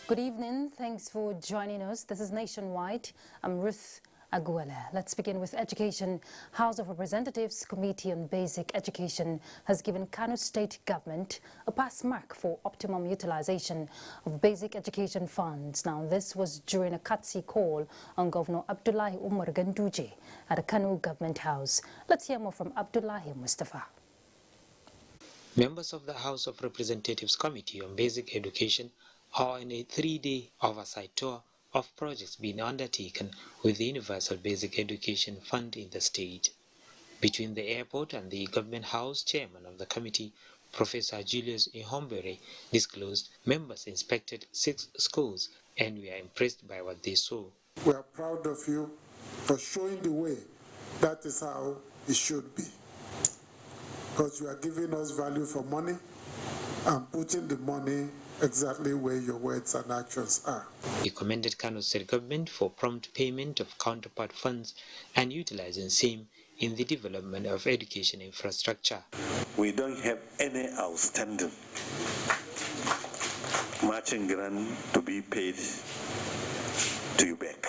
Good evening. Thanks for joining us. This is Nationwide. I'm Ruth, Aguele. Let's begin with education. House of Representatives Committee on Basic Education has given Kano State Government a pass mark for optimum utilization of basic education funds. Now, this was during a courtesy call on Governor Abdullahi Umar Ganduje at the Kano Government House. Let's hear more from Abdullahi Mustafa. Members of the House of Representatives Committee on Basic Education are on a 3-day oversight tour of projects being undertaken with the Universal Basic Education Fund in the state. Between the airport and the Government House, Chairman of the committee, Professor Julius Ihombere, disclosed members inspected 6 schools and we are impressed by what they saw. We are proud of you for showing the way. That is how it should be. Because you are giving us value for money and putting the money exactly where your words and actions are. He commended Kano State Government for prompt payment of counterpart funds and utilizing same in the development of education infrastructure. We don't have any outstanding matching grant to be paid to you back.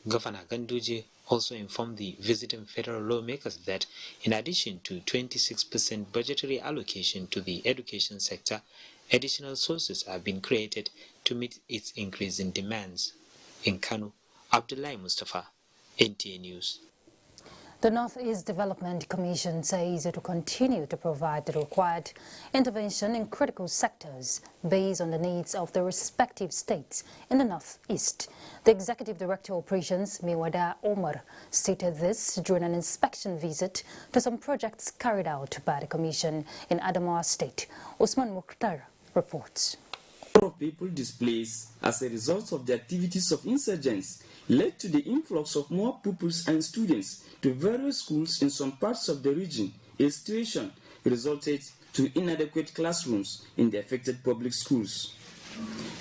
Governor Ganduje also informed the visiting federal lawmakers that in addition to 26% budgetary allocation to the education sector, additional sources have been created to meet its increasing demands. In Kano, Abdullahi Mustafa, NTA News. The Northeast Development Commission says it will continue to provide the required intervention in critical sectors based on the needs of the respective states in the Northeast. The Executive Director of Operations, Miwada Omar, stated this during an inspection visit to some projects carried out by the Commission in Adamawa State. Osman Mukhtar reports. Of people displaced as a result of the activities of insurgents led to the influx of more pupils and students to various schools in some parts of the region. A situation resulted to inadequate classrooms in the affected public schools.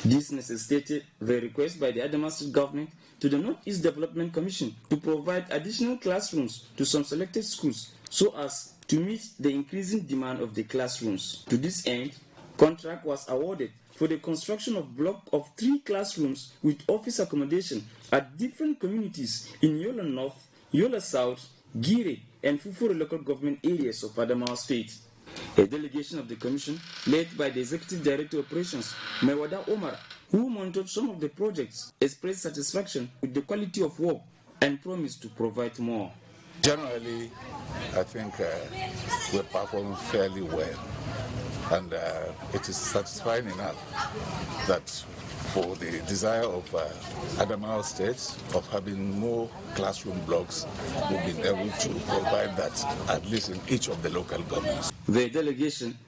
This necessitated the request by the Adamawa State government to the Northeast Development Commission to provide additional classrooms to some selected schools so as to meet the increasing demand of the classrooms. To this end, contract was awarded for the construction of block of 3 classrooms with office accommodation at different communities in Yola North, Yola South, Gire, and Fufuro local government areas of Adamawa State. A delegation of the commission, led by the Executive Director of Operations, Miwada Omar, who monitored some of the projects, expressed satisfaction with the quality of work and promised to provide more. Generally, I think we perform fairly well. And it is satisfying enough that for the desire of Adamawa State of having more classroom blocks, we've been able to provide that at least in each of the local governments. The delegation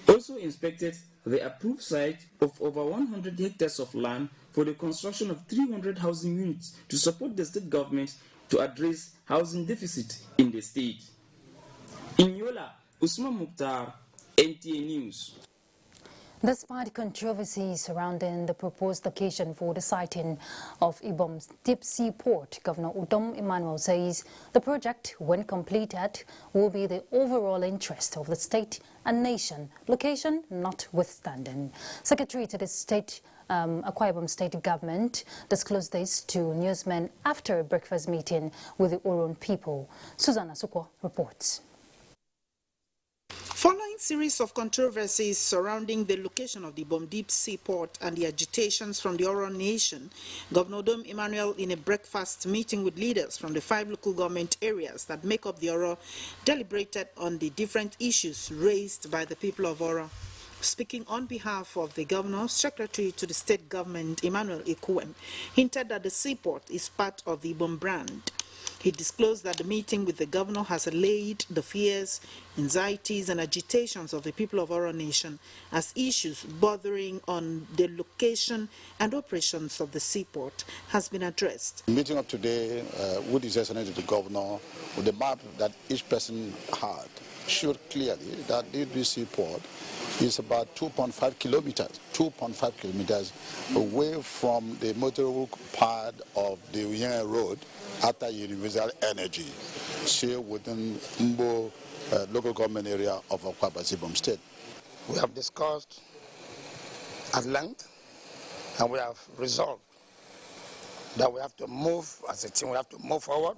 also inspected the approved site of over 100 hectares of land for the construction of 300 housing units to support the state government to address housing deficit in the state. In Yola, Usman Mukhtar, NTA News. Despite controversies surrounding the proposed location for the siting of Ibom's deep sea port, Governor Udom Emmanuel says the project, when completed, will be the overall interest of the state and nation, location notwithstanding. Secretary to the state Akwa Ibom State Government disclosed this to newsmen after a breakfast meeting with the Oron people. Susanna Sukwa reports. Following series of controversies surrounding the location of the Ibom Deep Sea Port and the agitations from the Oro Nation, Governor Udom Emmanuel, in a breakfast meeting with leaders from the 5 local government areas that make up the Oro, deliberated on the different issues raised by the people of Oro. Speaking on behalf of the governor, Secretary to the state government, Emmanuel Ekuem, hinted that the seaport is part of the Ibom brand. He disclosed that the meeting with the governor has allayed the fears, anxieties, and agitations of the people of Oro Nation as issues bordering on the location and operations of the seaport has been addressed. The meeting of today, with his excellency the governor, with the map that each person had, showed clearly that this seaport is about 2.5 kilometers away from the motorable part of the Uyen Road after Universal Energy, here within Mbo local government area of Akwa Ibom State. We have discussed at length And we have resolved that we have to move, as a team, we have to move forward,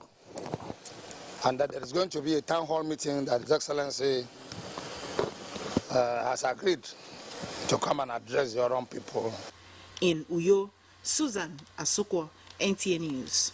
and that there is going to be a town hall meeting that His Excellency has agreed to come and address your own people. In Uyo, Susan Asukwa, NTA News.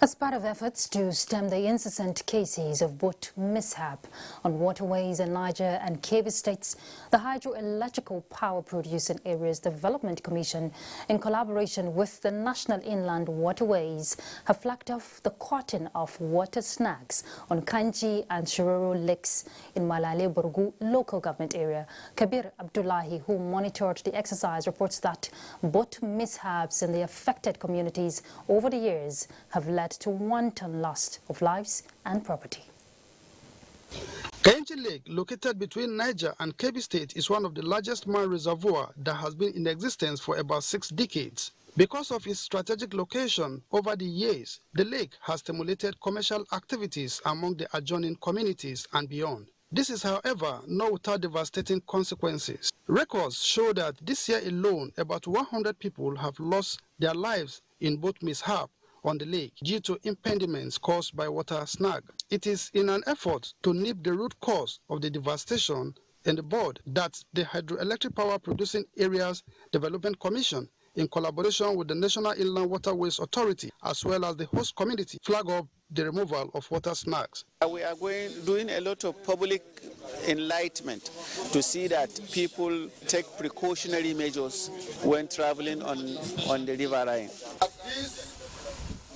As part of efforts to stem the incessant cases of boat mishap on waterways in Niger and Kebbi states, the Hydroelectrical Power Producing Areas Development Commission, in collaboration with the National Inland Waterways, have flagged off the cutting of water snags on Kanji and Shiroro lakes in Malale Borgu local government area. Kabir Abdullahi, who monitored the exercise, reports that boat mishaps in the affected communities over the years have led to wanton loss of lives and property. Kanji Lake, located between Niger and Kebbi State, is one of the largest marine reservoirs that has been in existence for about 6 decades. Because of its strategic location over the years, the lake has stimulated commercial activities among the adjoining communities and beyond. This is, however, not without devastating consequences. Records show that this year alone, about 100 people have lost their lives in boat mishap on the lake due to impediments caused by water snag. It is in an effort to nip the root cause of the devastation in the board that the Hydroelectric Power Producing Areas Development Commission, in collaboration with the National Inland Waterways Authority as well as the host community, flag up the removal of water snags. We are doing a lot of public enlightenment to see that people take precautionary measures when traveling on the river line.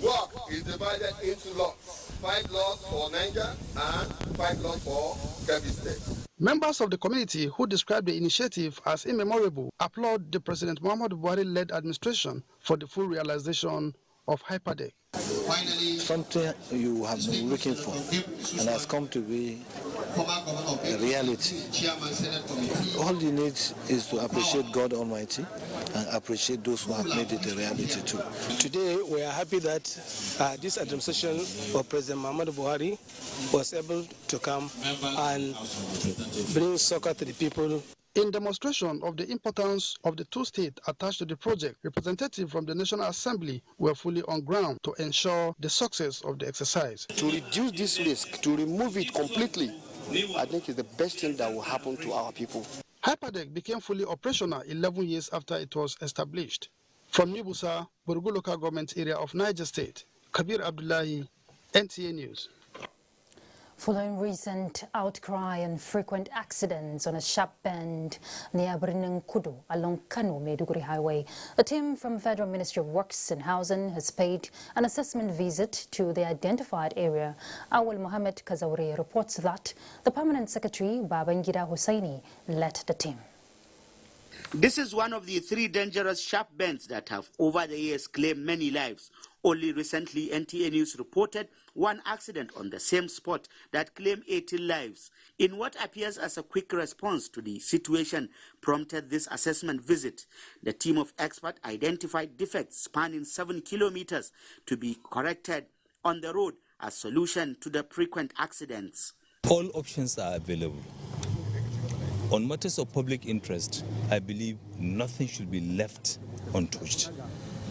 Work is divided into lots, 5 lots for Niger and 5 lots for Kebbi State. Members of the community who described the initiative as immemorable applaud the President Muhammadu Buhari-led administration for the full realization of Hyperdeck. Something you have been looking for and has come to be a reality. All you need is to appreciate God Almighty and appreciate those who have made it a reality too. Today we are happy that this administration of President Muhammadu Buhari was able to come and bring succor to the people. In demonstration of the importance of the 2 states attached to the project, representatives from the National Assembly were fully on ground to ensure the success of the exercise. To reduce this risk, to remove it completely, I think is the best thing that will happen to our people. Hyperdeck became fully operational 11 years after it was established. From Nibusa, Borgu local government area of Niger State, Kabir Abdullahi, NTA News. Following recent outcry and frequent accidents on a sharp bend near Kudu along Kano-Maiduguri Highway, a team from Federal Ministry of Works and Housing has paid an assessment visit to the identified area. Awal Mohammed Kazauri reports that the Permanent Secretary, Babangida Hussaini, led the team. This is one of the 3 dangerous sharp bends that have over the years claimed many lives. Only recently, NTA News reported one accident on the same spot that claimed 18 lives. In what appears as a quick response to the situation prompted this assessment visit, the team of experts identified defects spanning 7 kilometers to be corrected on the road as solution to the frequent accidents. All options are available. On matters of public interest, I believe nothing should be left untouched.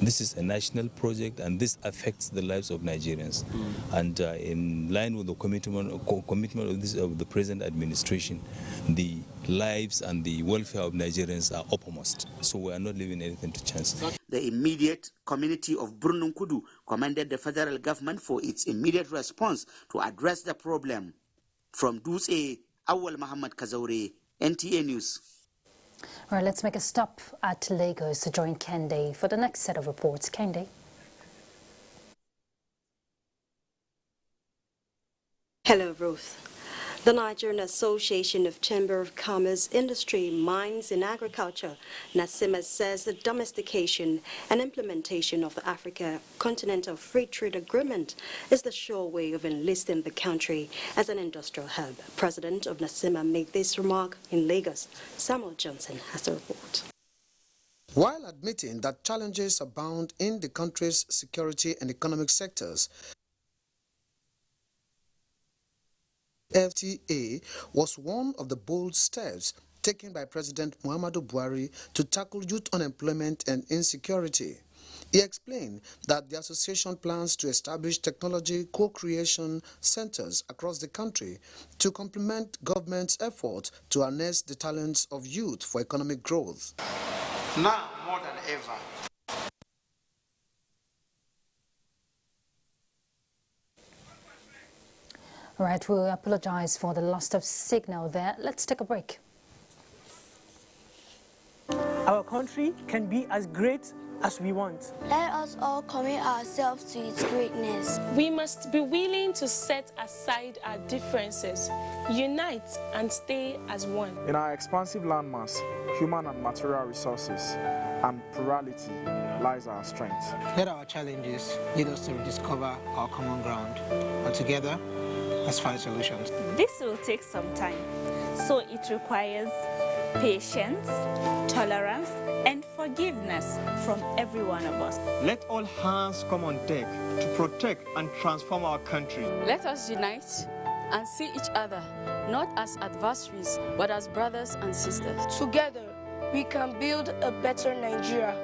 This is a national project and this affects the lives of Nigerians. And in line with the commitment of the present administration, the lives and the welfare of Nigerians are uppermost. So we are not leaving anything to chance. The immediate community of Kudu commended the federal government for its immediate response to address the problem. From Duse, Awal Muhammad Kazaure, NTA News. All right, let's make a stop at Lagos to join Kende for the next set of reports. Kende. Hello, Ruth. The Nigerian Association of Chamber of Commerce, Industry, Mines and Agriculture, NASIMA, says the domestication and implementation of the Africa Continental Free Trade Agreement is the sure way of enlisting the country as an industrial hub. President of NASIMA made this remark in Lagos. Samuel Johnson has the report. While admitting that challenges abound in the country's security and economic sectors, FTA was one of the bold steps taken by President Muhammadu Buhari to tackle youth unemployment and insecurity. He explained that the association plans to establish technology co-creation centers across the country to complement government's efforts to harness the talents of youth for economic growth. Now, more than ever, All right, we apologize for the loss of signal there. Let's take a break. Our country can be as great as we want. Let us all commit ourselves to its greatness. We must be willing to set aside our differences, unite and stay as one. In our expansive landmass, human and material resources, and plurality lies our strength. Let our challenges lead us to rediscover our common ground, and together, let's find solutions. This will take some time, so it requires patience, tolerance, and forgiveness from every one of us. Let all hands come on deck to protect and transform our country. Let us unite and see each other not as adversaries, but as brothers and sisters. Together, we can build a better Nigeria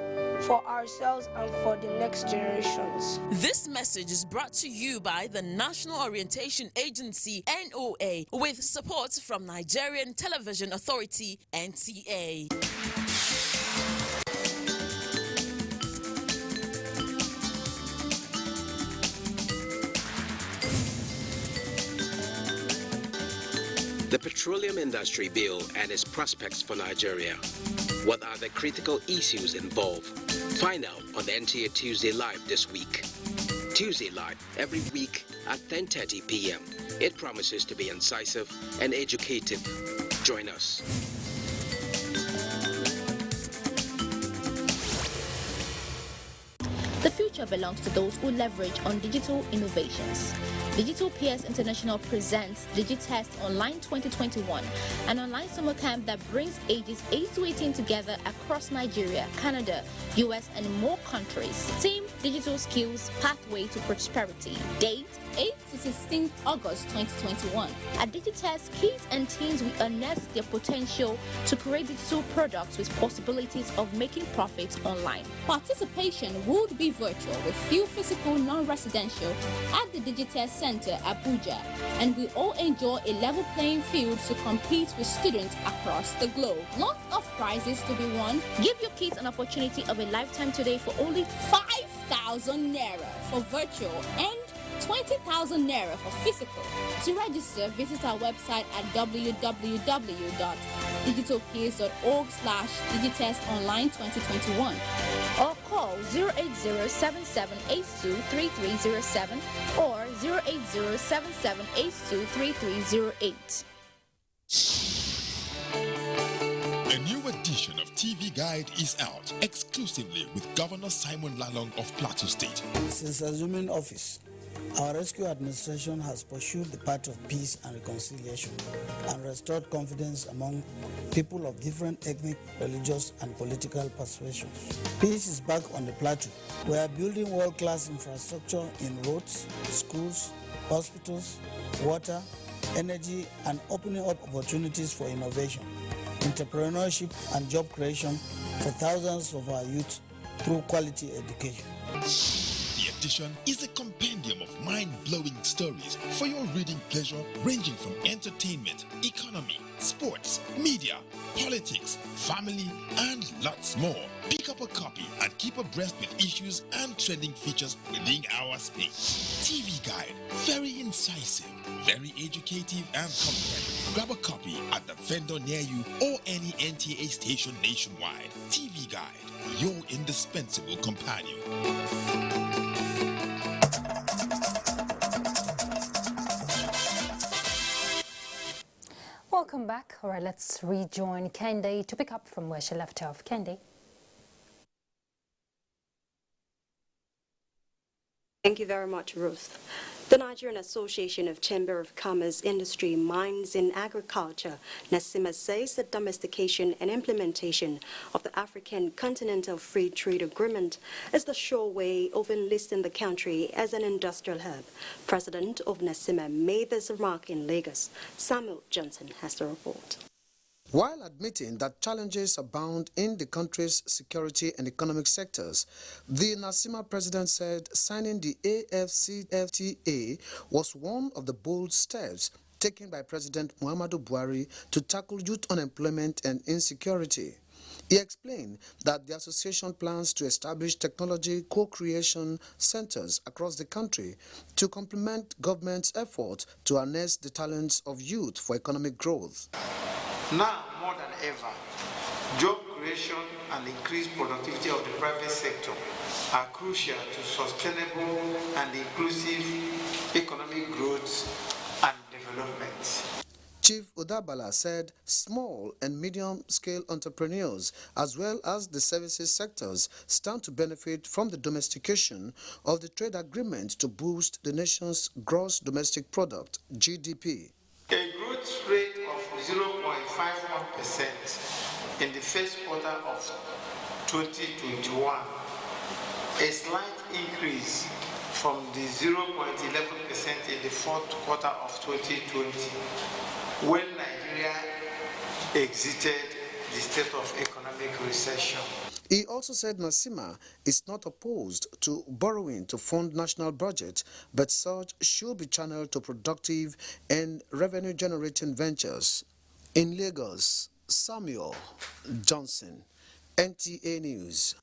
for ourselves and for the next generations. This message is brought to you by the National Orientation Agency, NOA, with support from Nigerian Television Authority, NTA. The Petroleum Industry Bill and its prospects for Nigeria. What are the critical issues involved? Find out on the NTA Tuesday Live this week. Tuesday Live, every week at 10:30 p.m. It promises to be incisive and educative. Join us. The future belongs to those who leverage on digital innovations. Digital Peers International presents DigiTest Online 2021, an online summer camp that brings ages 8 to 18 together across Nigeria, Canada, US, and more countries. Theme: Digital Skills, Pathway to Prosperity. Date: 8 to 16 August 2021. At DigiTest, kids and teens will unearth their potential to create digital products with possibilities of making profits online. Participation would be virtual with few physical non-residential at the DigiTest Center, Abuja, and we all enjoy a level playing field to compete with students across the globe. Lots of prizes to be won. Give your kids an opportunity of a lifetime today for only 5,000 Naira for virtual and 20,000 Naira for physical. To register, visit our website at www.digitalpeers.org/digitestonline2021 or call 08077823307 or 08077823308. A new edition of TV Guide is out exclusively with Governor Simon Lalong of Plateau State. Since assuming office, our rescue administration has pursued the path of peace and reconciliation and restored confidence among people of different ethnic, religious, and political persuasions. Peace is back on the plateau. We are building world-class infrastructure in roads, schools, hospitals, water, energy, and opening up opportunities for innovation, entrepreneurship, and job creation for thousands of our youth through quality education. The edition is a compendium of mind-blowing stories for your reading pleasure, ranging from entertainment, economy, sports, media, politics, family, and lots more. Pick up a copy and keep abreast with issues and trending features within our space. TV Guide, very incisive, very educative and compelling. Grab a copy at the vendor near you or any NTA station nationwide. TV Guide, your indispensable companion. Welcome back. All right, let's rejoin Kendi to pick up from where she left off. Kendi. Thank you very much, Ruth. The Nigerian Association of Chamber of Commerce, Industry, Mines and Agriculture, NASIMA, says that domestication and implementation of the African Continental Free Trade Agreement is the sure way of enlisting the country as an industrial hub. President of NASIMA made this remark in Lagos. Samuel Johnson has the report. While admitting that challenges abound in the country's security and economic sectors, the Nasima president said signing the AFCFTA was one of the bold steps taken by President Muhammadu Buhari to tackle youth unemployment and insecurity. He explained that the association plans to establish technology co-creation centers across the country to complement government's efforts to harness the talents of youth for economic growth. Now, more than ever, job creation and increased productivity of the private sector are crucial to sustainable and inclusive economic growth and development. Chief Udabala said small and medium-scale entrepreneurs as well as the services sectors stand to benefit from the domestication of the trade agreement to boost the nation's gross domestic product, GDP. A growth rate of 0.51% in the first quarter of 2021, a slight increase from the 0.11% in the fourth quarter of 2020, when Nigeria exited the state of economic recession. He also said Nasima is not opposed to borrowing to fund national budget, but such should be channeled to productive and revenue-generating ventures. In Lagos, Samuel Johnson, NTA News.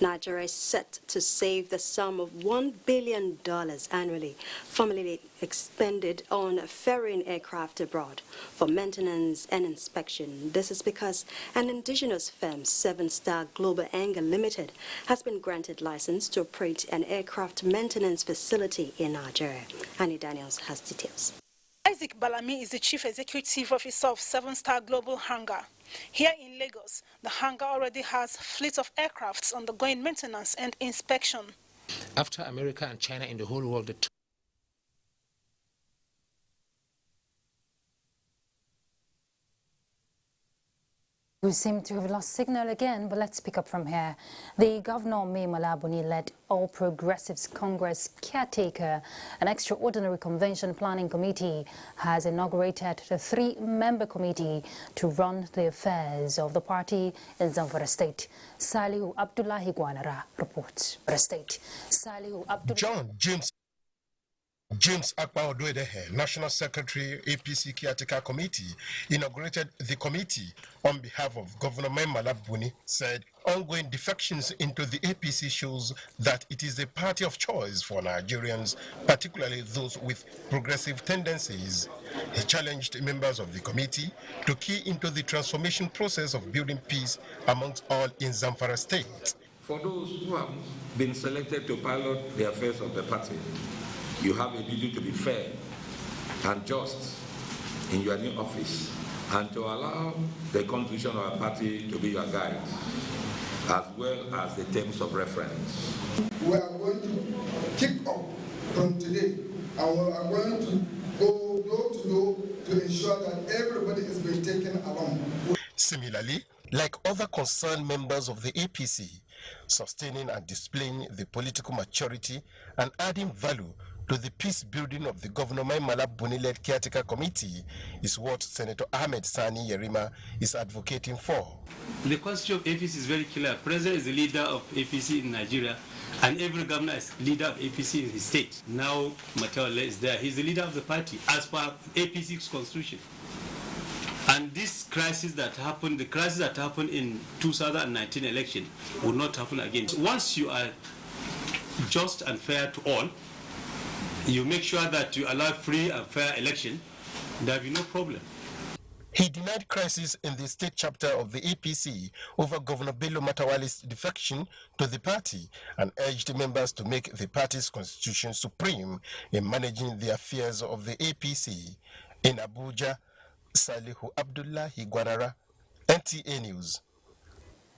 Nigeria is set to save the sum of $1 billion annually, formerly expended on ferrying aircraft abroad for maintenance and inspection. This is because an indigenous firm, 7 Star Global Anger Limited, has been granted license to operate an aircraft maintenance facility in Nigeria. Annie Daniels has details. Isaac Balami is the Chief Executive Officer of 7 Star Global Hangar. Here in Lagos, the hangar already has fleet of aircrafts undergoing maintenance and inspection. After America and China in the whole world, We seem to have lost signal again, but let's pick up from here. The Governor Mai Mala Buni-led All Progressives Congress caretaker and extraordinary convention planning committee has inaugurated the 3-member committee to run the affairs of the party in Zamfara State. Salihu Abdullahi Gwanara reports. State. Salihu Abdullahi. James Akpa Odoedehe, National Secretary, APC Caretaker Committee, inaugurated the committee on behalf of Governor Mai Mala Buni, said ongoing defections into the APC shows that it is a party of choice for Nigerians, particularly those with progressive tendencies. He challenged members of the committee to key into the transformation process of building peace amongst all in Zamfara State. For those who have been selected to pilot the affairs of the party, you have a duty to be fair and just in your new office and to allow the constitution of our party to be your guide, as well as the terms of reference. We are going to kick off from today, and we are going to go door to door to ensure that everybody is being taken along. Similarly, like other concerned members of the APC, sustaining and displaying the political maturity and adding value to the peace building of the Governor Mai Mala Buni-led Caretaker Committee is what Senator Ahmed Sani Yerima is advocating for. The constitution of APC is very clear. President is the leader of APC in Nigeria, and every governor is leader of APC in his state. Now Matawale is there. He's the leader of the party as per APC's constitution. And this crisis that happened, the crisis that happened in 2019 election will not happen again. Once you are just and fair to all, you make sure that you allow free and fair election, there will be no problem. He denied crisis in the state chapter of the APC over Governor Bello Matawale's defection to the party and urged members to make the party's constitution supreme in managing the affairs of the APC. In Abuja, Salihu Abdullahi Gwanara, NTA News.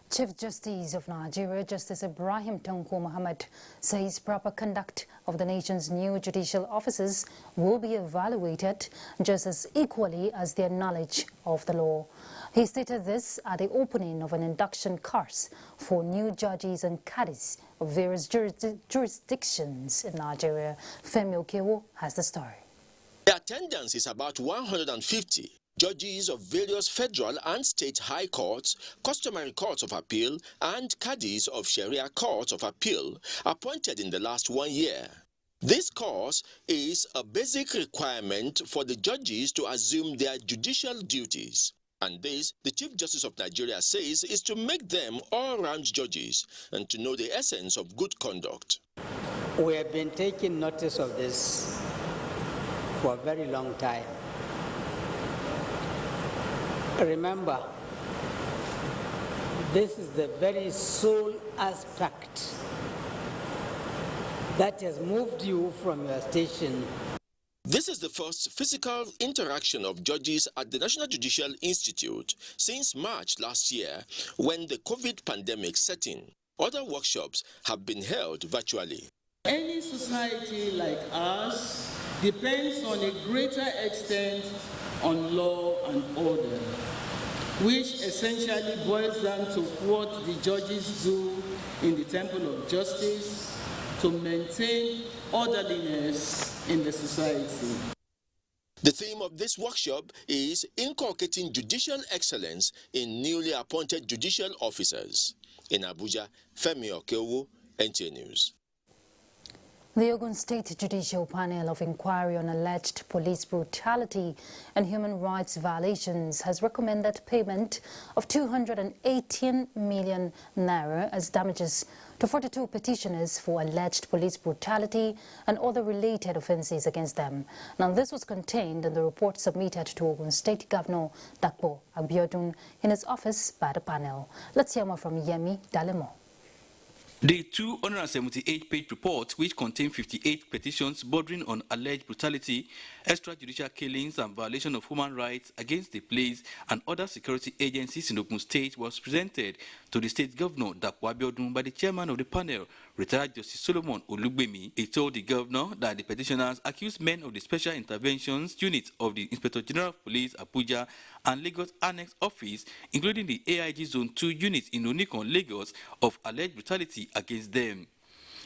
Chief Justice of Nigeria, Justice Ibrahim Tanko Muhammad, says proper conduct of the nation's new judicial officers will be evaluated just as equally as their knowledge of the law. He stated this at the opening of an induction course for new judges and caddies of various jurisdictions in Nigeria. Femi Okewo has the story. The attendance is about 150. Judges of various federal and state high courts, customary courts of appeal, and caddies of Sharia courts of appeal appointed in the last 1 year. This course is a basic requirement for the judges to assume their judicial duties. And this, the Chief Justice of Nigeria says, is to make them all-round judges and to know the essence of good conduct. We have been taking notice of this for a very long time. Remember, this is the very sole aspect that has moved you from your station. This is the first physical interaction of judges at the National Judicial Institute since March last year, when the COVID pandemic set in. Other workshops have been held virtually. Any society like ours depends on a greater extent on law and order, which essentially boils down to what the judges do in the temple of justice to maintain orderliness in the society. The theme of this workshop is inculcating judicial excellence in newly appointed judicial officers. In Abuja, Femi Okeowo, NTA News. The Ogun State Judicial Panel of Inquiry on Alleged Police Brutality and Human Rights Violations has recommended payment of 218 million naira as damages to 42 petitioners for alleged police brutality and other related offences against them. Now, this was contained in the report submitted to Ogun State Governor Dapo Abiodun in his office by the panel. Let's hear more from Yemi Dalemo. The 278-page report, which contained 58 petitions bordering on alleged brutality, extrajudicial killings and violation of human rights against the police and other security agencies in Ogun State, was presented to the state governor Dapo Abiodun by the chairman of the panel, retired Justice Solomon Olugbemi. He told the governor that the petitioners accused men of the Special Interventions Unit of the Inspector General of Police, Abuja, and Lagos Annex Office, including the AIG Zone 2 unit in Onikon, Lagos, of alleged brutality against them.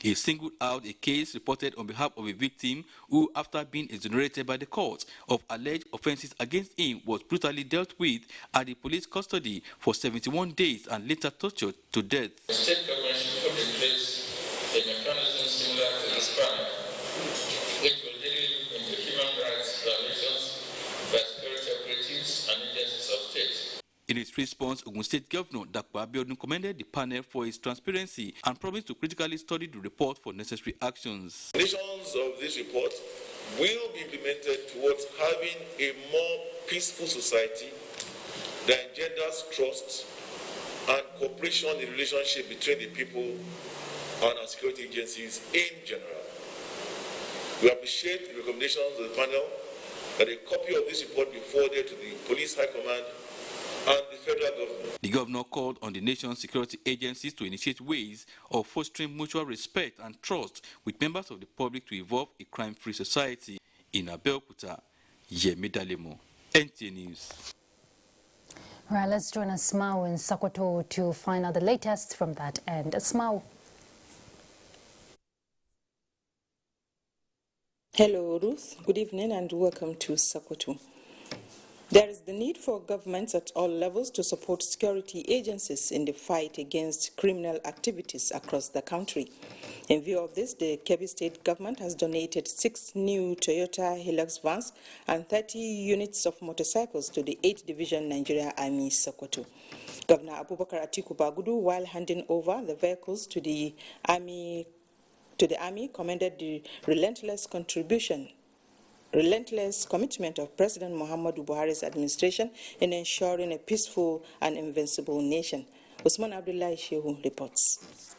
He singled out a case reported on behalf of a victim who, after being exonerated by the court of alleged offences against him, was brutally dealt with at the police custody for 71 days and later tortured to death. The state government should put in place a mechanism similar to this panel, which will deal into human rights violations by security operatives and agencies of state. In its response, Ogun State Governor Dapo Abiodun commended the panel for its transparency and promised to critically study the report for necessary actions. Conditions of this report will be implemented towards having a more peaceful society that engenders trust and cooperation in the relationship between the people and our security agencies in general. We appreciate the recommendations of the panel that a copy of this report be forwarded to the Police High Command and the federal government. The governor called on the nation's security agencies to initiate ways of fostering mutual respect and trust with members of the public to evolve a crime-free society. In Abeokuta, Yemi Dalemo, NTA News. Right, let's join Asmao in Sokoto to find out the latest from that end. Asmao. Hello, Ruth. Good evening and welcome to Sokoto. There is the need for governments at all levels to support security agencies in the fight against criminal activities across the country. In view of this, the Kebbi State government has donated 6 new Toyota Hilux vans and 30 units of motorcycles to the 8th Division Nigeria Army Sokoto. Governor Abubakar Atiku Bagudu, while handing over the vehicles to the Army, commended the relentless commitment of President Muhammadu Buhari's administration in ensuring a peaceful and invincible nation. Usman Abdullahi Shehu reports.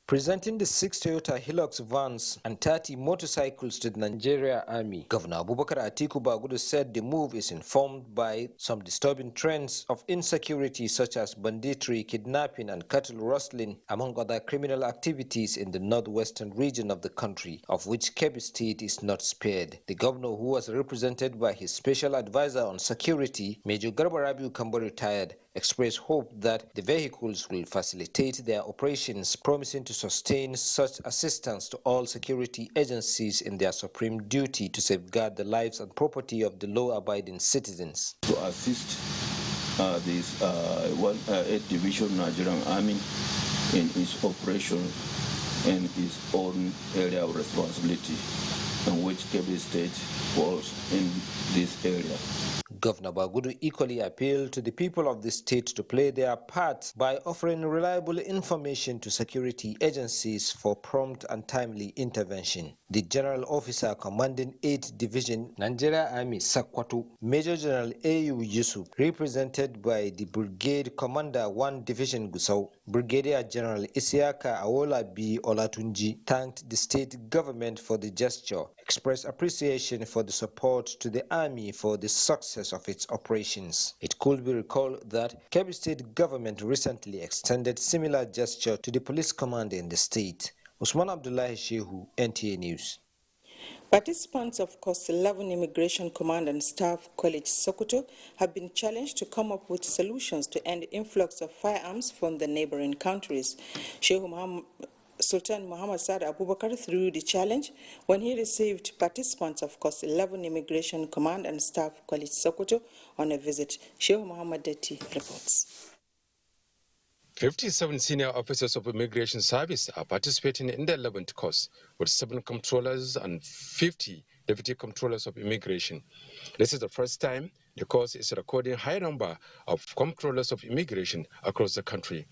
Presenting the 6 Toyota Hilux vans and 30 motorcycles to the Nigeria Army, Governor Abubakar Atiku Bagudu said the move is informed by some disturbing trends of insecurity such as banditry, kidnapping and cattle rustling, among other criminal activities in the northwestern region of the country, of which Kebbi State is not spared. The governor, who was represented by his special advisor on security, Major Garba Rabiu Kambo retired, expressed hope that the vehicles will facilitate their operations, promising to sustain such assistance to all security agencies in their supreme duty to safeguard the lives and property of the law-abiding citizens. To assist this 8th Division Nigerian Army in its operation and its own area of responsibility, in which Kebbi State falls in this area. Governor Bagudu equally appealed to the people of the state to play their part by offering reliable information to security agencies for prompt and timely intervention. The General Officer commanding 8th Division Nigeria Army Sakkwato, Major General A.U. Yusuf, represented by the Brigade Commander 1 Division Gusau, Brigadier General Isiaka Awola B. Olatunji, thanked the state government for the gesture, expressed appreciation for the support to the army for the success of its operations. It could be recalled that Kebbi State government recently extended similar gesture to the police command in the state. Usman Abdullahi Shehu, NTA News. Participants of Course 11 Immigration Command and Staff College Sokoto have been challenged to come up with solutions to end the influx of firearms from the neighboring countries. Sultan Muhammad Saad Abubakar threw the challenge when he received participants of Course 11 Immigration Command and Staff College Sokoto on a visit. Sheikh Muhammad Detti reports. 57 senior officers of Immigration Service are participating in the 11th course, with 7 comptrollers and 50 deputy comptrollers of immigration. This is the first time the course is recording a high number of comptrollers of immigration across the country.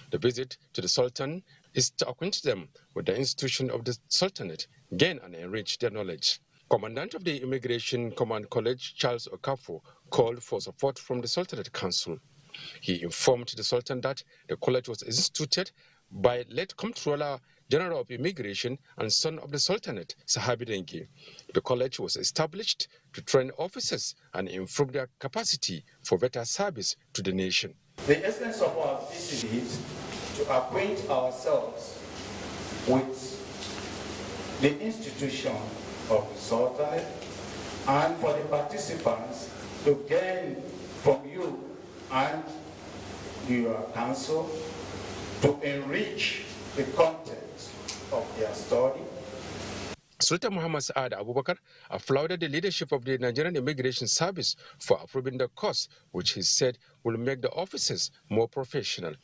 The visit to the Sultan is to acquaint them with the institution of the Sultanate, gain and enrich their knowledge. Commandant of the Immigration Command College, Charles Okafo, called for support from the Sultanate Council. He informed the Sultan that the college was instituted by late Comptroller General of Immigration and son of the Sultanate, Sahabi Dengi. The college was established to train officers and improve their capacity for better service to the nation. The essence of our visit is to acquaint ourselves with the institution of the Sultanate and for the participants to gain from you and your council to enrich the content of their study. Sultan Muhammad Saad Abubakar applauded the leadership of the Nigerian Immigration Service for approving the course, which he said will make the officers more professional.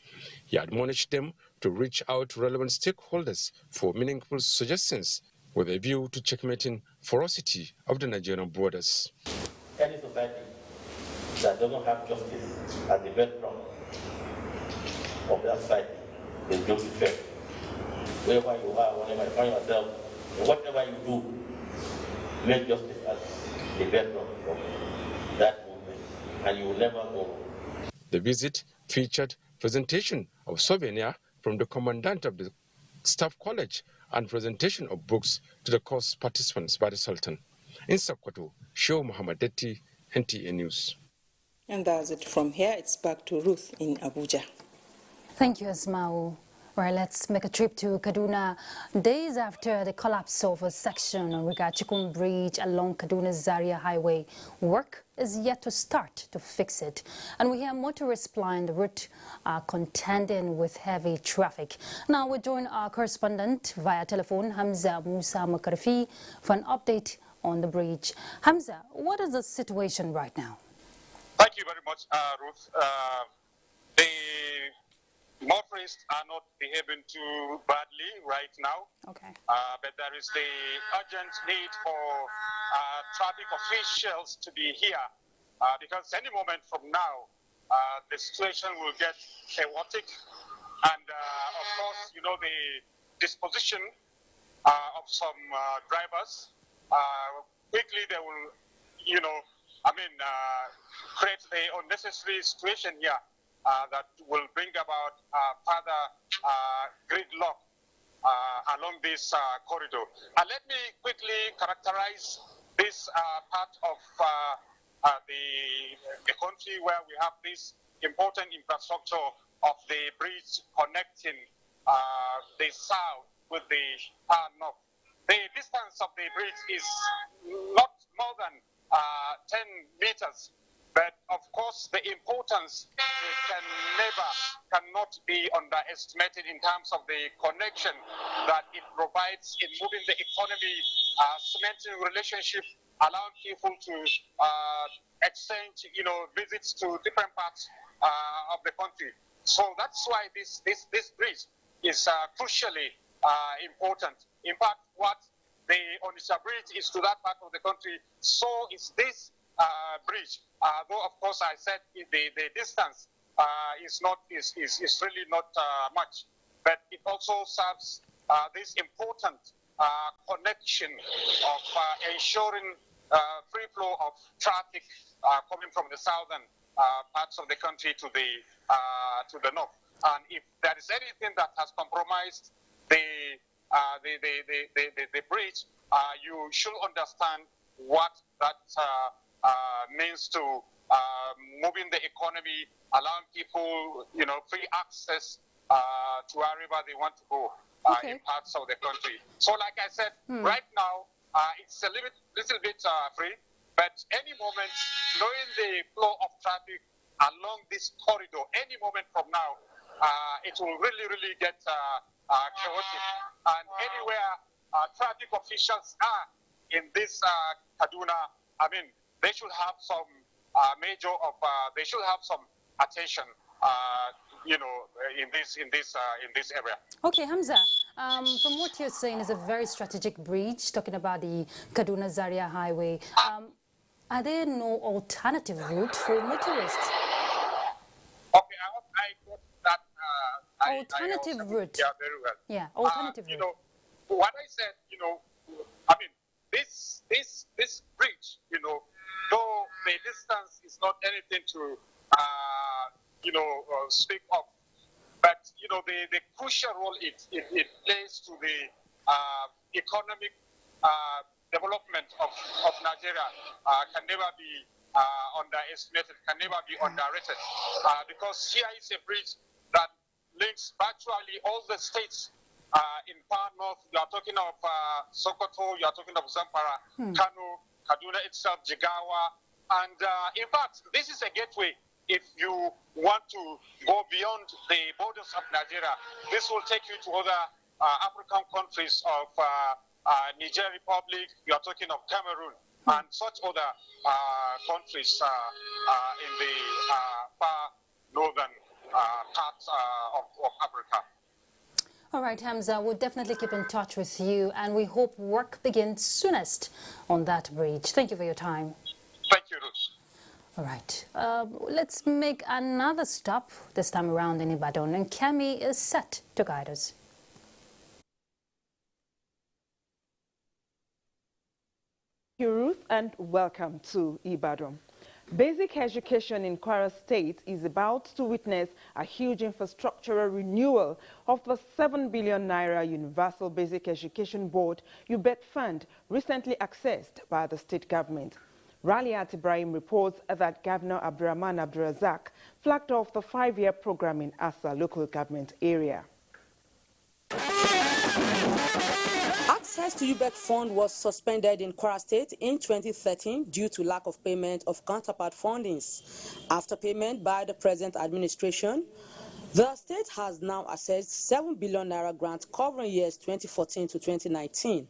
He admonished them to reach out to relevant stakeholders for meaningful suggestions with a view to checkmating ferocity of the Nigerian borders. Any society that doesn't have justice as the bedrock of that society is built with fair. Wherever you are, whenever you find yourself, whatever you do, make justice as the bedrock of that movement, and you will never go wrong. The visit featured presentation of souvenir from the commandant of the Staff College and presentation of books to the course participants by the Sultan. In Sokoto, Sheikh Muhammad Detti, NTA News. And that's it from here. It's back to Ruth in Abuja. Thank you, Asmau. Right, let's make a trip to Kaduna. Days after the collapse of a section on Rigachikun Bridge along Kaduna's Zaria Highway, work is yet to start to fix it. And we hear motorists plying the route are contending with heavy traffic. Now we join our correspondent via telephone, Hamza Musa Makarfi, for an update on the bridge. Hamza, what is the situation right now? Thank you very much, Ruth. The motorists are not behaving too badly right now. Okay. But there is the urgent need for traffic officials to be here because any moment from now, the situation will get chaotic. And of course, you know, the disposition of some drivers, quickly they will, you know, create the unnecessary situation here that will bring about further gridlock along this corridor. And let me quickly characterize this part of the country where we have this important infrastructure of the bridge connecting the south with the north. The distance of the bridge is not more than 10 meters, But of course, the importance cannot be underestimated in terms of the connection that it provides in moving the economy, cementing relationships, allowing people to exchange, visits to different parts of the country. So that's why this bridge is crucially important. In fact, what the Onitsha Bridge is to that part of the country, so is this bridge. Though of course I said the distance is really not much, but it also serves this important connection of ensuring free flow of traffic coming from the southern parts of the country to the north. And if there is anything that has compromised the bridge, you should understand what that means to moving the economy, allowing people, free access to wherever they want to go in parts of the country. So, like I said, right now it's a little bit free, but any moment, knowing the flow of traffic along this corridor, any moment from now, it will really get chaotic. And anywhere traffic officials are in this Kaduna, they should have some they should have some attention, in this area. Okay, Hamza. From what you're saying, is a very strategic bridge. Talking about the Kaduna-Zaria Highway. Are there no alternative route for motorists? Okay, I hope I got that. Alternative route. Yeah, very well. Yeah, alternative route. What I said, this bridge, though the distance is not anything to, speak of, but, the crucial role it plays to the economic development of Nigeria can never be underestimated, can never be underrated, because here is a bridge that links virtually all the states in far north. You are talking of Sokoto, you are talking of Zamfara, Kano, Kaduna itself, Jigawa, and in fact, this is a gateway. If you want to go beyond the borders of Nigeria, this will take you to other African countries of Niger Republic, you are talking of Cameroon, and such other countries in the far northern parts of Africa. All right, Hamza, we'll definitely keep in touch with you, and we hope work begins soonest on that bridge. Thank you for your time. Thank you, Ruth. All right, let's make another stop, this time around in Ibadan, and Kemi is set to guide us. Thank you, Ruth, and welcome to Ibadan. Basic education in Kwara State is about to witness a huge infrastructural renewal of the 7 billion naira Universal Basic Education Board UBET fund recently accessed by the state government. Raliat Ibrahim reports that Governor Abdurrahman Abdurazak flagged off the 5-year program in Asa local government area. Access to UBET fund was suspended in Kwara State in 2013 due to lack of payment of counterpart fundings. After payment by the present administration, the state has now accessed 7 billion naira grant covering years 2014 to 2019.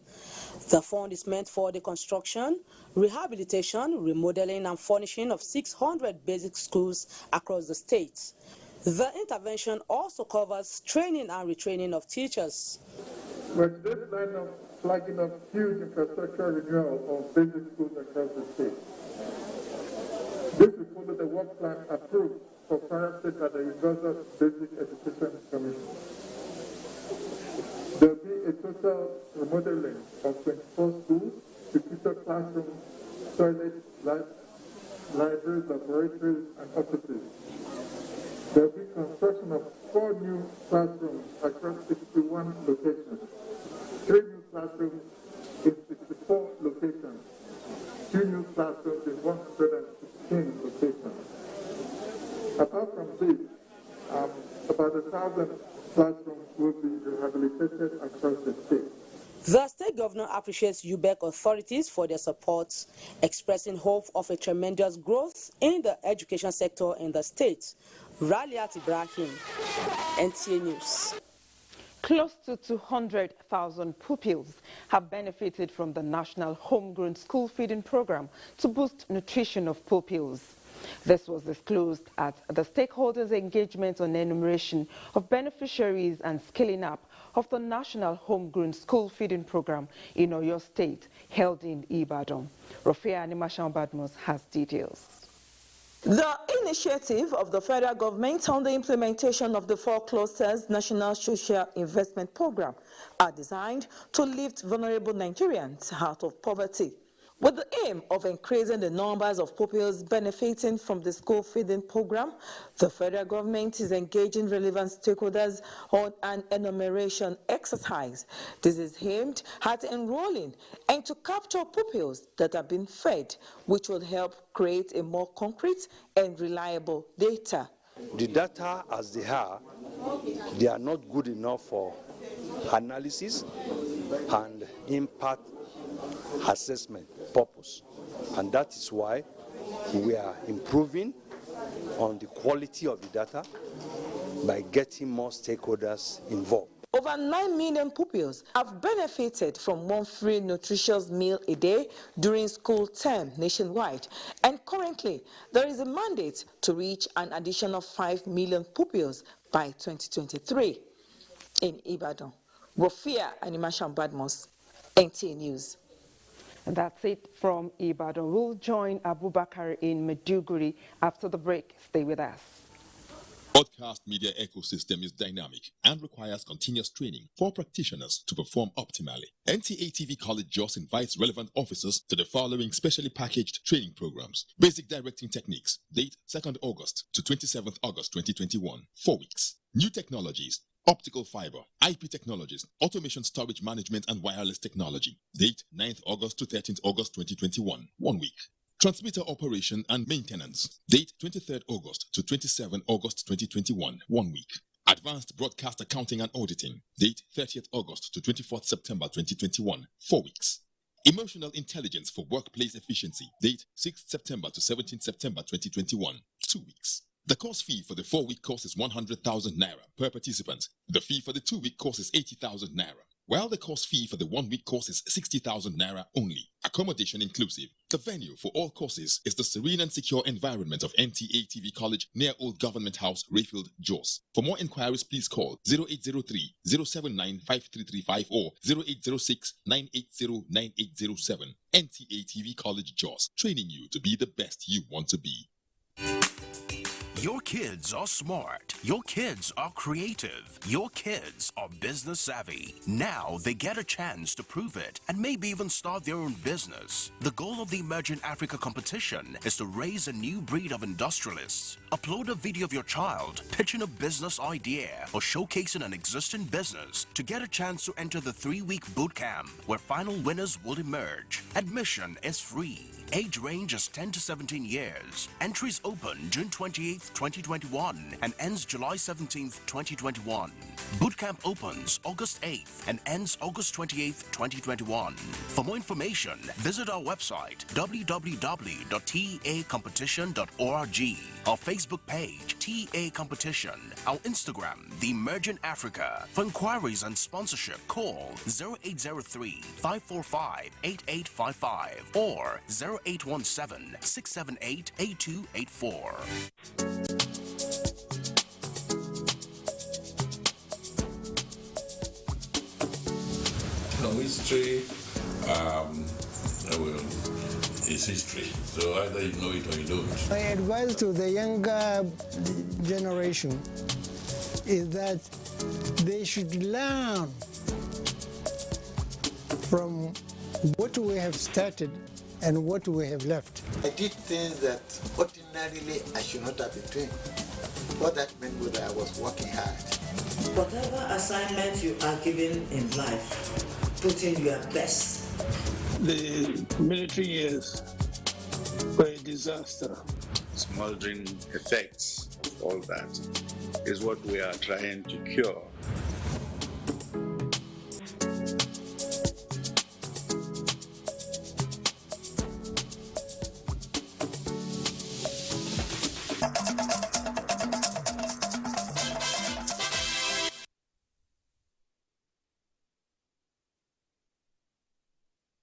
The fund is meant for the construction, rehabilitation, remodeling and furnishing of 600 basic schools across the state. The intervention also covers training and retraining of teachers. With this line of flagging up huge infrastructure renewal of basic schools across the state. This will follow the work plan approved for Kwara State by the Universal Basic Education Commission. There will be a total remodeling of 24 schools, 52 classrooms, toilets, libraries, laboratories, and offices. There will be construction of 4 new classrooms across 61 locations, 3 new classrooms in 64 locations, 2 new classrooms in 116 locations. Apart from this, about 1,000 classrooms will be rehabilitated across the state. The state governor appreciates UBEC authorities for their support, expressing hope of a tremendous growth in the education sector in the state. Raliat Ibrahim, NTA News. Close to 200,000 pupils have benefited from the National Homegrown School Feeding Program to boost nutrition of pupils. This was disclosed at the stakeholders' engagement on enumeration of beneficiaries and scaling up of the National Homegrown School Feeding Program in Oyo State, held in Ibadan. Rofia Animashan Badmos has details. The initiative of the federal government on the implementation of the 4 clusters National Social Investment Program are designed to lift vulnerable Nigerians out of poverty. With the aim of increasing the numbers of pupils benefiting from the school feeding program, the federal government is engaging relevant stakeholders on an enumeration exercise. This is aimed at enrolling and to capture pupils that have been fed, which will help create a more concrete and reliable data. The data as they are not good enough for analysis and impact assessment purpose, and that is why we are improving on the quality of the data by getting more stakeholders involved. Over 9 million pupils have benefited from one free nutritious meal a day during school term nationwide, and currently there is a mandate to reach an additional 5 million pupils by 2023. In Ibadan, Rofia Animashan Badmos, NTA News. And that's it from Ibadan. We'll join Abubakar in Maiduguri after the break. Stay with us. Broadcast media ecosystem is dynamic and requires continuous training for practitioners to perform optimally. NTA TV College Jos invites relevant officers to the following specially packaged training programs. Basic Directing Techniques, date 2nd August to 27th August 2021, 4 weeks. New Technologies, Optical Fiber, IP Technologies, Automation Storage Management and Wireless Technology, date 9th August to 13th August 2021, 1 week. Transmitter Operation and Maintenance, date 23rd August to 27th August 2021, 1 week. Advanced Broadcast Accounting and Auditing, date 30th August to 24th September 2021, 4 weeks. Emotional Intelligence for Workplace Efficiency, date 6th September to 17th September 2021, 2 weeks. The course fee for the 4-week course is 100,000 naira per participant. The fee for the 2-week course is 80,000 naira, while the course fee for the 1-week course is 60,000 naira only, accommodation inclusive. The venue for all courses is the serene and secure environment of NTA TV College near Old Government House, Rayfield, Jos. For more inquiries, please call 0803-079-5335 or 0806-980-9807. NTA TV College, Jos, training you to be the best you want to be. Your kids are smart. Your kids are creative. Your kids are business savvy. Now they get a chance to prove it and maybe even start their own business. The goal of the Emerging Africa competition is to raise a new breed of industrialists. Upload a video of your child pitching a business idea or showcasing an existing business to get a chance to enter the 3-week boot camp where final winners will emerge. Admission is free. Age range is 10 to 17 years. Entries open June 28th, 2021 and ends July 17th, 2021. Bootcamp opens August 8th and ends August 28th, 2021. For more information, visit our website www.teacompetition.org, our Facebook page TA Competition, our Instagram The Emerging Africa. For inquiries and sponsorship, call 0803-545-8855 or 0817-678-8284. No, history is history. So either you know it or you don't. My advice to the younger generation is that they should learn from what we have started and what we have left. I did things that ordinarily I should not have been doing. What that meant was that I was working hard. Whatever assignment you are given in life, put in your best. The military years were a disaster. Smoldering effects of all that is what we are trying to cure.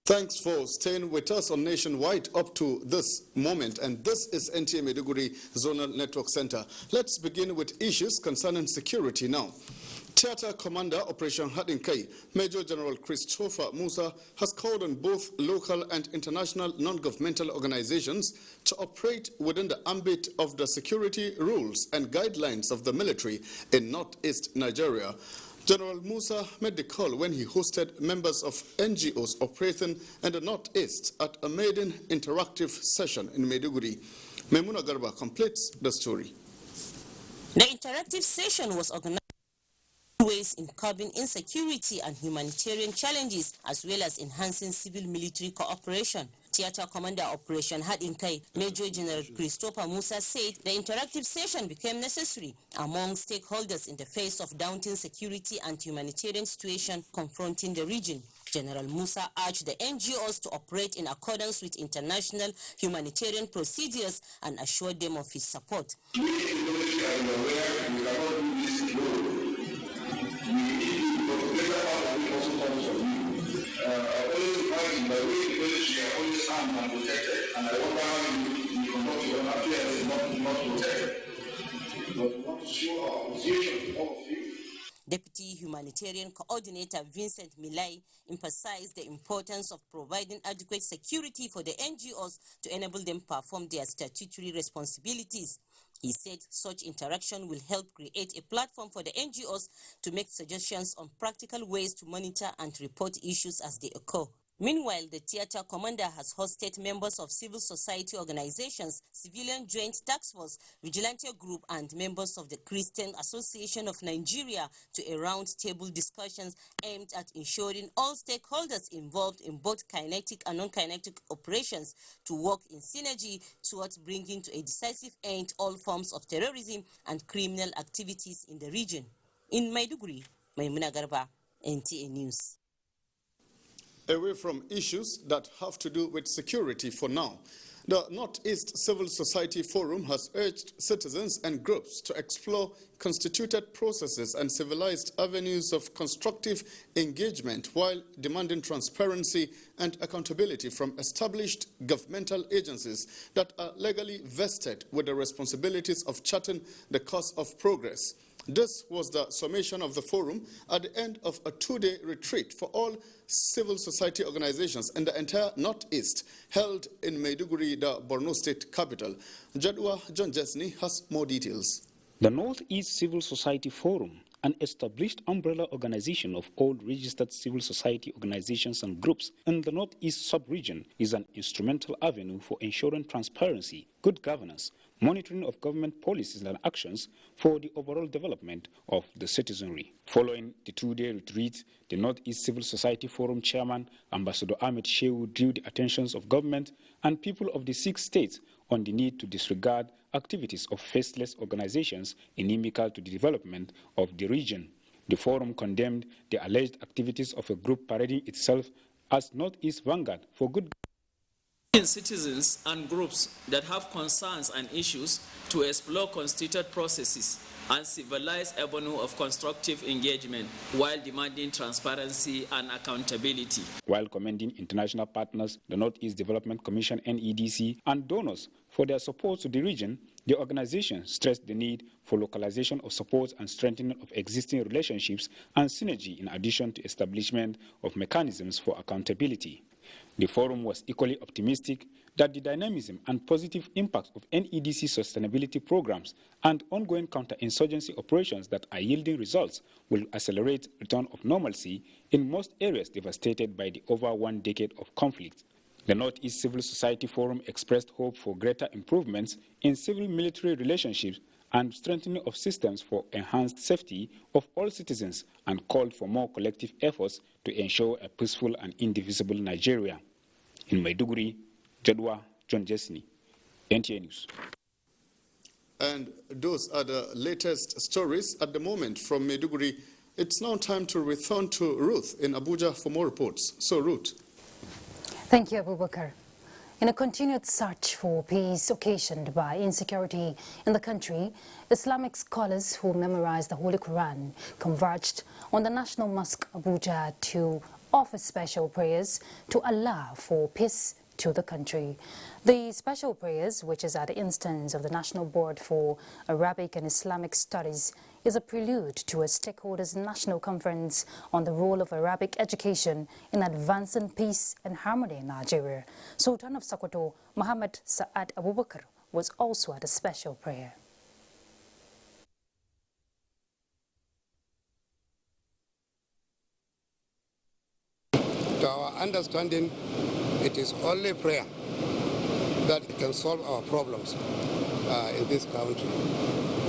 Thanks for staying with us on Nationwide up to this moment, and this is NTA Maiduguri Zonal Network Center. Let's begin with issues concerning security now. Theater Commander Operation Hadinkai, Major General Christopher Musa, has called on both local and international non-governmental organizations to operate within the ambit of the security rules and guidelines of the military in northeast Nigeria. General Musa made the call when he hosted members of NGOs operating in the northeast at a maiden interactive session in Maiduguri. Memuna Garba completes the story. The interactive session was organized ways in curbing insecurity and humanitarian challenges, as well as enhancing civil-military cooperation. Theater Commander Operation Hadinkai, Major General Christopher Musa said the interactive session became necessary among stakeholders in the face of daunting security and humanitarian situation confronting the region. General Musa urged the NGOs to operate in accordance with international humanitarian procedures and assured them of his support. Deputy Humanitarian Coordinator Vincent Milai emphasized the importance of providing adequate security for the NGOs to enable them perform their statutory responsibilities. He said such interaction will help create a platform for the NGOs to make suggestions on practical ways to monitor and report issues as they occur. Meanwhile, the theater commander has hosted members of civil society organizations, Civilian Joint Task Force, Vigilante Group, and members of the Christian Association of Nigeria to a round-table discussions aimed at ensuring all stakeholders involved in both kinetic and non-kinetic operations to work in synergy towards bringing to a decisive end all forms of terrorism and criminal activities in the region. In Maiduguri, Maimuna Garba, NTA News. Away from issues that have to do with security for now, the Northeast Civil Society Forum has urged citizens and groups to explore constituted processes and civilized avenues of constructive engagement while demanding transparency and accountability from established governmental agencies that are legally vested with the responsibilities of charting the course of progress. This was the summation of the forum at the end of a two-day retreat for all civil society organizations in the entire Northeast, held in Maiduguri, the Borno State capital. Jadwa John Jesney has more details. The Northeast Civil Society Forum, an established umbrella organization of all registered civil society organizations and groups in the Northeast sub-region, is an instrumental avenue for ensuring transparency, good governance, monitoring of government policies and actions for the overall development of the citizenry. Following the two-day retreat, the Northeast Civil Society Forum chairman, Ambassador Ahmed Shehu, drew the attentions of government and people of the 6 states on the need to disregard activities of faceless organizations inimical to the development of the region. The forum condemned the alleged activities of a group parading itself as Northeast Vanguard for good citizens and groups that have concerns and issues to explore constituted processes and civilized avenue of constructive engagement while demanding transparency and accountability. While commending international partners, the Northeast Development Commission (NEDC) and donors for their support to the region, the organization stressed the need for localization of support and strengthening of existing relationships and synergy in addition to establishment of mechanisms for accountability. The forum was equally optimistic that the dynamism and positive impact of NEDC sustainability programs and ongoing counterinsurgency operations that are yielding results will accelerate return of normalcy in most areas devastated by the over 1 decade of conflict. The Northeast Civil Society Forum expressed hope for greater improvements in civil-military relationships and strengthening of systems for enhanced safety of all citizens and called for more collective efforts to ensure a peaceful and indivisible Nigeria. In Maiduguri, Jadwa John Jesney, NTA News. And those are the latest stories at the moment from Maiduguri. It's now time to return to Ruth in Abuja for more reports. So, Ruth. Thank you, Abubakar. In a continued search for peace occasioned by insecurity in the country, Islamic scholars who memorized the Holy Quran converged on the National Mosque Abuja to offer special prayers to Allah for peace to the country. The special prayers, which is at the instance of the National Board for Arabic and Islamic Studies, is a prelude to a stakeholders' national conference on the role of Arabic education in advancing peace and harmony in Nigeria. Sultan of Sokoto, Muhammad Sa'ad Abubakar, was also at a special prayer. To our understanding, it is only prayer that can solve our problems in this country.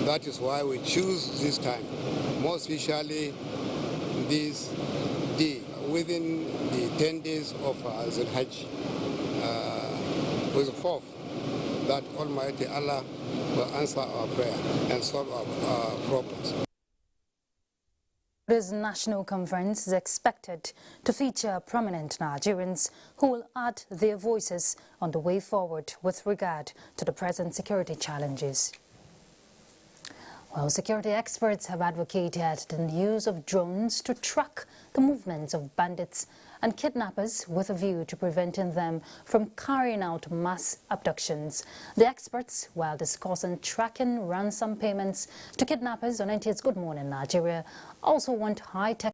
That is why we choose this time, most especially this day, within the 10 days of Zulhajj, with hope that Almighty Allah will answer our prayer and solve our problems. This national conference is expected to feature prominent Nigerians who will add their voices on the way forward with regard to the present security challenges. Well, security experts have advocated the use of drones to track the movements of bandits and kidnappers with a view to preventing them from carrying out mass abductions. The experts, while discussing tracking ransom payments to kidnappers on NTA's Good Morning Nigeria, also want high-tech